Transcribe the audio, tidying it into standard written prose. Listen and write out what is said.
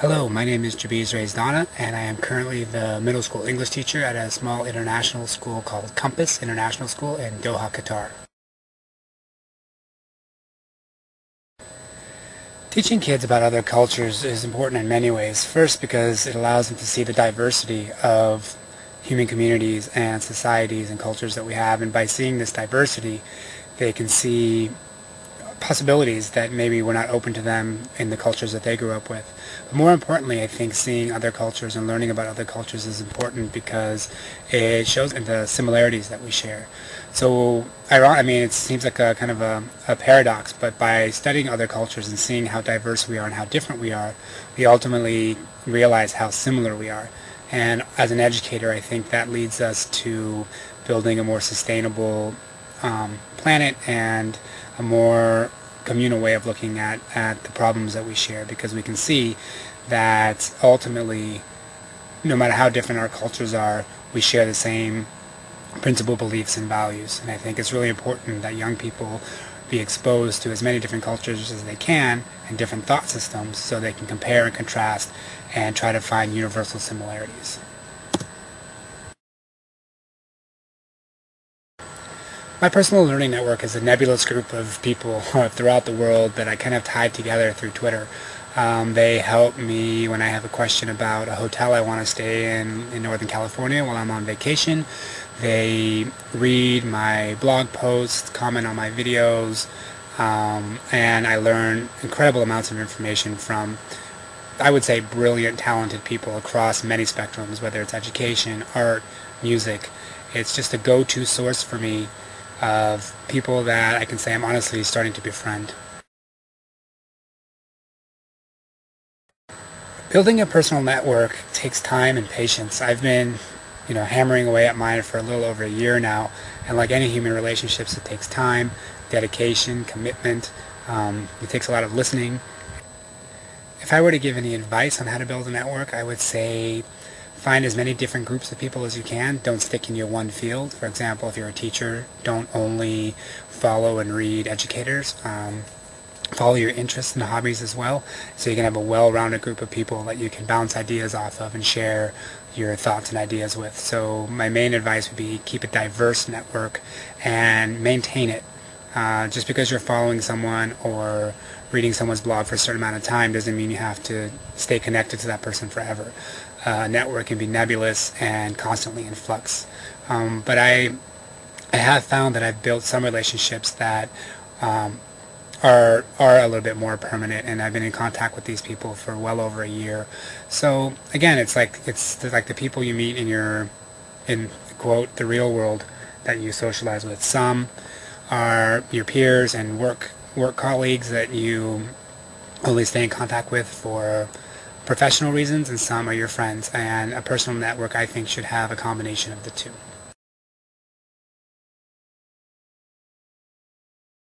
Hello, my name is Jabiz Raisdana, and I am currently the middle school English teacher at a small international school called Compass International School in Doha, Qatar. Teaching kids about other cultures is important in many ways. First, because it allows them to see the diversity of human communities and societies and cultures that we have, and by seeing this diversity, they can see possibilities that maybe were not open to them in the cultures that they grew up with. But more importantly, I think seeing other cultures and learning about other cultures is important because it shows the similarities that we share. So, it seems like a kind of a paradox, but by studying other cultures and seeing how diverse we are and how different we are, we ultimately realize how similar we are. And as an educator, I think that leads us to building a more sustainable planet and a more communal way of looking at the problems that we share, because we can see that ultimately, no matter how different our cultures are, we share the same principal beliefs and values. And I think it's really important that young people be exposed to as many different cultures as they can and different thought systems so they can compare and contrast and try to find universal similarities. My personal learning network is a nebulous group of people throughout the world that I kind of tied together through Twitter. They help me when I have a question about a hotel I want to stay in Northern California while I'm on vacation. They read my blog posts, comment on my videos, and I learn incredible amounts of information from, I would say, brilliant, talented people across many spectrums, whether it's education, art, music. It's just a go-to source for me of people that I can say I'm honestly starting to befriend. Building a personal network takes time and patience. I've been, hammering away at mine for a little over a year now, and like any human relationships, it takes time, dedication, commitment. It takes a lot of listening. If I were to give any advice on how to build a network, I would say find as many different groups of people as you can. Don't stick in your one field. For example, if you're a teacher, don't only follow and read educators. Follow your interests and hobbies as well, so you can have a well-rounded group of people that you can bounce ideas off of and share your thoughts and ideas with. So my main advice would be keep a diverse network and maintain it. Just because you're following someone or reading someone's blog for a certain amount of time doesn't mean you have to stay connected to that person forever. A network can be nebulous and constantly in flux. But I have found that I've built some relationships that are a little bit more permanent, and I've been in contact with these people for well over a year. So again, it's like the people you meet in quote the real world that you socialize with. Some are your peers and work colleagues that you only stay in contact with for professional reasons, and some are your friends. And a personal network, I think, should have a combination of the two.